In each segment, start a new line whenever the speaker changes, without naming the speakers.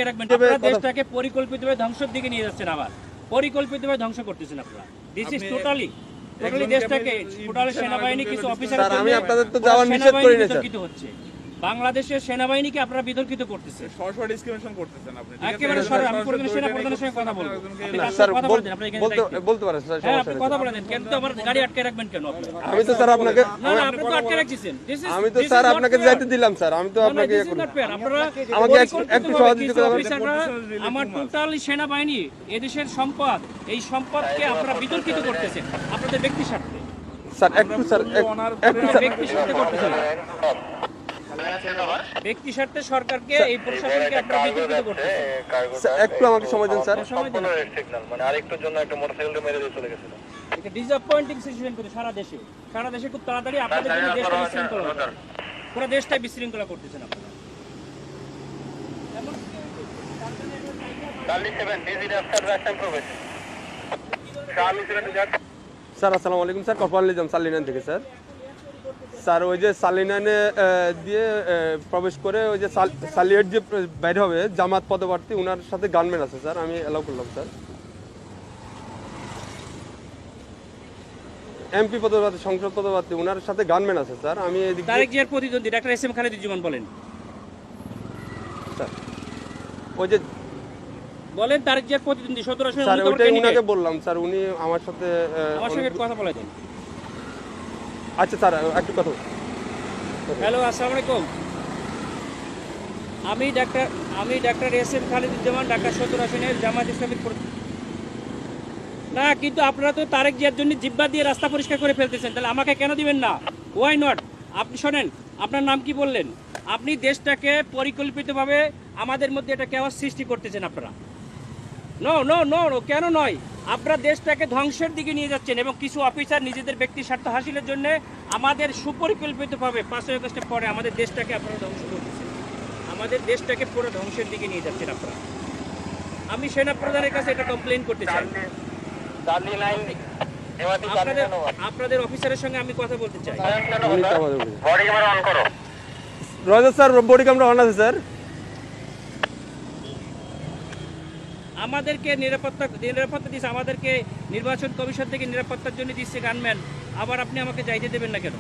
আটকে রাখবেন। আপনারা দেশটাকে পরিকল্পিতভাবে ধ্বংসের দিকে নিয়ে যাচ্ছেন, আবার পরিকল্পিতভাবে ধ্বংস করতেছেন আপনারা। দিস ইজ টোটালি দেশটাকে টোটালি সেনাবাহিনী কিছু অফিসার
আমি আপনাদের তো যাওয়ার নিষেধ করি না স্যার।
হচ্ছে বাংলাদেশের সেনাবাহিনীকে আপনারা বিতর্কিত করতেছেন,
সরাসরি ডিসক্রিমিনেশন করতেছেন আপনি।
একেবারে সরাসরি। আমি পুরো সেনা প্রধানের সঙ্গে কথা বলবো,
স্যার বলতে পারেন স্যার,
হ্যাঁ আপনি কথা বলেন। কেন তো আমার গাড়ি আটকে রাখবেন কেন আপনি?
আমি তো স্যার আপনাকে,
না না আপনি তো আটকে রাখছেন।
আমি তো স্যার আপনাকে যাইতে দিলাম স্যার, আমি তো আপনাকে
আপনারা
আমাকে একটু সহযোগিতা করবেন।
আমার টোটালি সেনাবাহিনী এদেশের সম্পদ, এই সম্পদকে আপনারা বিতর্কিত করতেছেন আপনাদের ব্যক্তি স্বার্থে।
স্যার একটু স্যার একটু স্যার
ব্যক্তি স্বার্থে করতেছেন, ব্যক্তি স্বার্থে সরকারকে এই প্রশাসনকে আপনারা বিতর্কিত করতেছেন।
একটু আমাকে সময় দিন স্যার।
সময় দিন,
মানে আরেকটুর জন্য একটা মোটরসাইকেলটা মেরে দিয়ে চলে গেছিল।
এটা ডিসঅ্যাপয়েন্টিং সিচুয়েশন করে সারা দেশে খুব তাড়াতাড়ি আপনাদের জন্য দেশটা বিশৃঙ্খলা হবে, পুরো দেশটাই বিশৃঙ্খলা করতেছেন আপনারা।
স্যার আসসালামু আলাইকুম স্যার, কপাল নিজাম সালিনান থেকে স্যার। স্যার ওই যে সালিনানে দিয়ে প্রবেশ করে ওই যে সালিয়েট যে বাইরে হবে জামাত পদপ্রার্থী, ওনার সাথে গানম্যান আছে স্যার, আমি অ্যালাউ করলাম স্যার। এমপি পদপ্রার্থী, সংসদ পদপ্রার্থী, ওনার সাথে গানম্যান আছে স্যার। আমি এদিকে
তারেক জিয়ার প্রতিদ্বন্দ্বী ডাক্তার এস এম খালেদুজ্জামান বলেন
স্যার, ওই যে
বলেন তারেক জিয়ার প্রতিদ্বন্দ্বী 17 আসনে
স্যার ওইটাই উনাকে বললাম স্যার, উনি আমার সাথে
আমার সঙ্গে কথা বলে দেন।
আচ্ছা স্যার একটু কথা।
হ্যালো আসসালামু আলাইকুম, আমি doctor S M Khaleduzzaman, Dhaka 17 আসনের জামাত ইসলামী। না কিন্তু আপনারা তো তারেক জিয়ার জন্য জিব্বা দিয়ে রাস্তা পরিষ্কার করে ফেলতেছেন, তাহলে আমাকে কেন দিবেন না? Why not? আপনি শোনেন, আপনার নাম কি বললেন? আপনি দেশটাকে পরিকল্পিতভাবে আমাদের মধ্যে এটা কেওয়াস সৃষ্টি করতেছেন আপনারা। নো নো নো নো, কেন নয়? আপনারা দেশটাকে ধ্বংসের দিকে নিয়ে যাচ্ছেন এবং কিছু অফিসার নিজেদের ব্যক্তি স্বার্থ হাসিলের জন্য আমাদের সুপরিকল্পিতভাবে 5ই আগস্টের পরে আমাদের দেশটাকে আপনারা ধ্বংস করতেছেন, আমাদের দেশটাকে পুরো ধ্বংসের দিকে নিয়ে যাচ্ছেন আপনারা। আমি সেনা প্রধানের কাছে এটা কমপ্লেইন করতে চাই। আপনাদের অফিসারের সঙ্গে আমি কথা বলতে চাই।
রয়েছে স্যার, বডি ক্যামেরা অন আছে স্যার।
আমাদেরকে নিরাপত্তা দিচ্ছে, আমাদেরকে নির্বাচন কমিশন থেকে নিরাপত্তার জন্য দিচ্ছে গানম্যান, আবার আপনি আমাকে যাইতে দেবেন না কেন?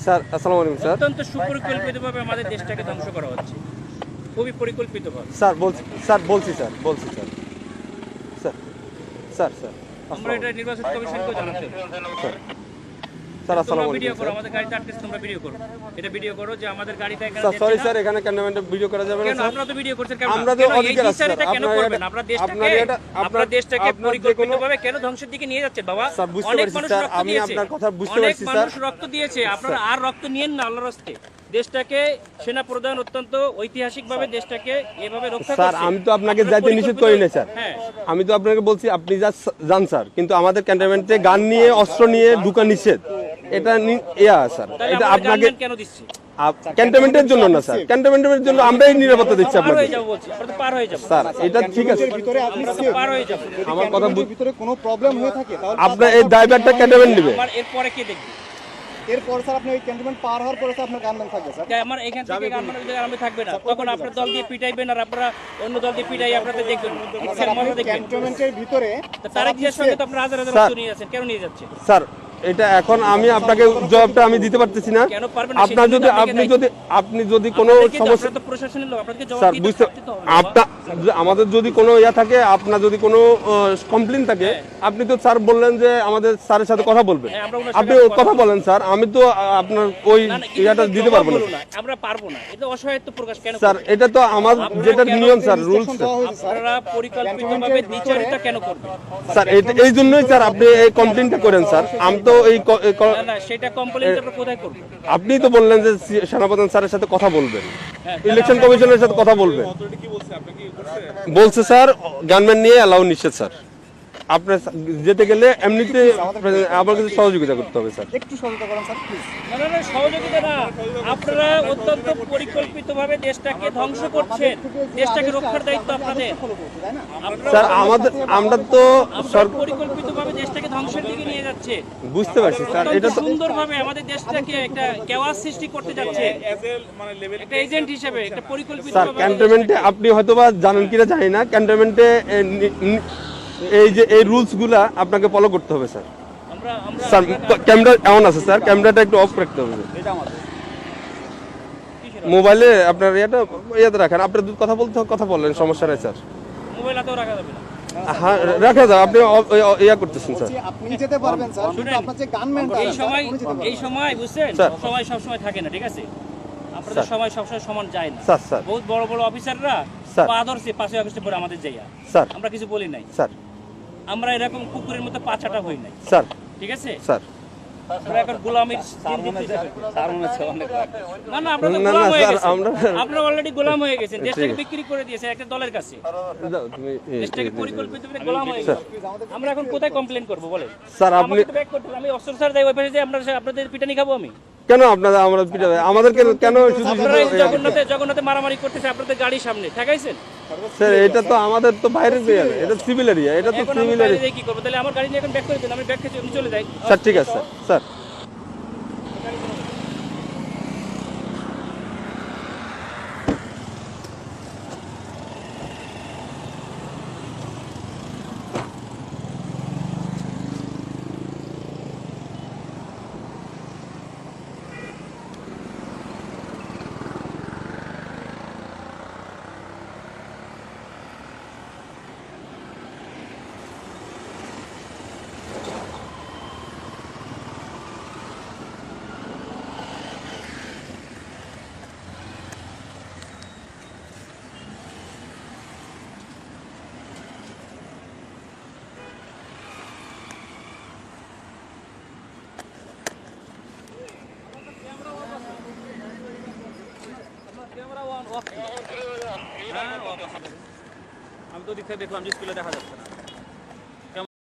স্যার আসসালামু আলাইকুম স্যার।
অত্যন্ত সুপরিকল্পিতভাবে আমাদের দেশটাকে ধ্বংস করা হচ্ছে, খুবই পরিকল্পিতভাবে।
স্যার বলছি স্যার।
আমরা এটা নির্বাচন কমিশনকে জানাতে
স্যার আসসালামু
ভিডিও
আলাইকুম
করো, আমাদের গাড়িতে আটকেছে, তোমরা ভিডিও করো, এটা ভিডিও করো যে আমাদের গাড়িটা এখানে
স্যার। সরি স্যার, এখানে ক্যামেরাম্যান ভিডিও করা যাবে না
কেন?
স্যার।
আপনারা তো ভিডিও করছেন কেন?
আমরা তো অধিকার আছে স্যার।
কেন করবেন? আপনারা দেশটাকে পরিকল্পিতভাবে কেন ধ্বংসের দিকে নিয়ে যাচ্ছেন বাবা?
স্যার বুঝতে
অনেক
পারছি
মানুষ
স্যার,
রক্ত
আমি
দিয়েছে,
আপনার কথা বুঝতে
অনেক
পারছি স্যার।
মানুষ রক্ত দিয়েছে, আপনারা আর রক্ত নিয়েন না আল্লাহর রাস্তে। দেশটাকে সেনা প্রধান অত্যন্ত ঐতিহাসিকভাবে দেশটাকে এভাবে রক্ষা করছে।
স্যার আমি তো আপনাকে যাইতে নিষেধ করি না স্যার,
হ্যাঁ
আমি তো আপনাকে বলছি আপনি যান স্যার, কিন্তু আমাদের ক্যান্টনমেন্টে গান নিয়ে অস্ত্র নিয়ে ঢুকা নিষেধ, এটা স্যার।
তাহলে
এটা
আমরা
আপনাকে
কেন দিচ্ছি?
ক্যান্টনমেন্টের জন্য না স্যার, ক্যান্টনমেন্টের জন্য আমরাই নিরাপত্তা দিচ্ছি
পার
আপনাকে
হয়ে যাবো বলছি, আমরা তো পার হয়ে যাবো
স্যার। এটা ঠিক আছে,
ভিতরে আপনি
আমরা তো পার হয়ে যাবো।
আমার কথা
ভিতরে কোনো প্রবলেম হয়ে থাকে তাহলে
আপনার এই ড্রাইভারটা ক্যান্টনমেন্ট নেবে।
আমার এরপরে কে দেখবে?
এরপর স্যার আপনি ওই ক্যান্টনমেন্ট পার হওয়ার পরে স্যার আপনার গানম্যান থাকবে স্যার।
আমার এখান থেকে আমি থাকবে না, তখন আপনার দল দিয়ে পিটাইবেন আর আপনারা অন্য দল দিয়ে পিটাই আপনাদের দেখবেন,
স্যার আপনি
দেখবেন।
ক্যান্টনমেন্টের ভিতরে
তারেক জিয়ার সঙ্গে তো আপনারা হাজার হাজার রক্ত নিয়ে যাচ্ছেন, কেন নিয়ে যাচ্ছেন?
স্যার এটা এখন আমি আপনাকে জবাবটা আমি দিতে পারতেছি না।
কেন পারবেন না?
আপনার যদি আপনি যদি কোনো সমস্যা,
আপনারা তো প্রশাসনের লোক, আপনাদেরকে জবাব
স্যার
দিতে
বুঝতে
তো হবে।
আমাদের যদি কোনো ইয়া থাকে, আপনার যদি কোনো কমপ্লেইন থাকে, আপনি তো স্যার বললেন যে আমাদের স্যারের সাথে কথা বলবেন,
হ্যাঁ, আমরা ওনার
আপনি
সাথে
কথা বলেন স্যার। আমি তো আপনার ওই
না, না,
ইয়াটা
এটা
দিতে পারবো না
বলুন না, আমরা পারবো না, এটা অসহায়ত্ব প্রকাশ কেন
স্যার।
করবেন?
এটা তো আমার যেটা নিয়ম স্যার, রুলস
আপনারা পরিকল্পিতভাবে দ্বিচারিতা কেন করবেন?
স্যার। এই জন্যই স্যার আপনি এই কমপ্লেইনটা করেন স্যার। আমি তো
না না, সেটা কমপ্লেইন আপনারা কোথায় করবেন?
আপনি তো বললেন যে সেনাপ্রধান স্যারের সাথে কথা বলবেন,
হ্যাঁ,
ইলেকশন কমিশনের সাথে কথা বলবেন।
অথরিটি কি বলছে? আপনি কি করছে?
বলছে স্যার গানম্যান নিয়ে অ্যালাউ নিষেধ স্যার। আপনার যেতে গেলে এমনিতে আমার কাছে সহযোগিতা করতে হবে স্যার।
একটু সহযোগিতা করেন স্যার প্লিজ।
না, সহযোগিতা না, আপনারা অত্যন্ত পরিকল্পিতভাবে দেশটাকে ধ্বংস করছেন, দেশটাকে রক্ষার দায়িত্ব আপনাদের।
ফলো করছি তাই না?
আপনারা
স্যার আমরা তো
পরিকল্পিতভাবে দেশটাকে ধ্বংসের দিকে নিয়ে যাচ্ছে।
বুঝতে পারছি স্যার, এটা তো
সুন্দরভাবে আমাদের দেশটাকে একটা কেওয়াস সৃষ্টি করতে যাচ্ছে
মানে লেভেল
একটা এজেন্ট হিসেবে, একটা পরিকল্পিত
স্যার ক্যান্টনমেন্টে আপনি হয়তোবা জানেন কিনা জানি না, ক্যান্টনমেন্টে এই যে এই রুলস গুলা আপনাকে ফলো করতে হবে স্যার।
আমরা
স্যার ক্যামেরা এমন আছে স্যার, ক্যামেরাটা একটু অফ রাখতে হবে মোবাইলে আপনার ইয়াতে রাখেন। আপনার কথা বললেন, সমস্যা নাই স্যার।
মোবাইল হাতেও রাখা যাবে না।
হ্যাঁ রাখা যাবে, আপনি ইয়া করতেছেন স্যার।
বলছি, আপনি যেতে পারবেন স্যার, কিন্তু
শুনেন,
আপনার যে গানম্যান
এই সময় বুঝছেন,
স্যার।
সময় সবসময় থাকে না, ঠিক আছে? আপনাদের সময় সবসময় সমান যায় না।
স্যার
বহুত বড় বড় অফিসাররা
স্যার।
আদর্শে 5ই আগস্টে পরে আমাদের যাইয়া
স্যার
আমরা কিছু বলি নাই,
স্যার
আমরা এরকম কুকুরের মতো পাছাটা হই নাই,
স্যার
ঠিক আছে?
স্যার
আমরা এখন গোলামির না আপনারা তো
না,
গোলাম হয়ে
স্যার,
গেছেন।
আমরা-
আপনারা অলরেডি গোলাম হয়ে গেছেন, দেশটাকে
ঠিক।
বিক্রি করে দিয়েছে একটা দলের কাছে,
দাও, তুমি
দেশটাকে পরিকল্পিতভাবে গোলাম হয়ে গেছে। আমরা এখন কোথায় কমপ্লেন করব বলেন?
স্যার আপনি
আমাকে তো ব্যাক করতে হবে। আমি অস্ত্র স্যার যাই ওই পাশে যাই, আপনাদের পিটানি খাবো আমি?
কেন আপনারা আমরা পিটাবে আমাদেরকে কেন শুধু
আপনারা এই জগন্নাথে মারামারি করতেছে আপনাদের গাড়ির সামনে ঠেকাইছেন।
স্যার এটা তো আমাদের তো বাইরের এরিয়া, এটা সিভিল এরিয়া, এটা তো
এখন আমি
সিভিল
বাইরে
এরিয়া।
যেয়ে কি করবো? তাহলে আমার গাড়ি নিয়ে এখন ব্যাক করে দিন, আমি ব্যাক খেতে চলে যাই।
স্যার ঠিক আছে স্যার। স্যার
আমি তো দিক থেকে দেখলাম যে স্কুলে দেখা যাচ্ছে না।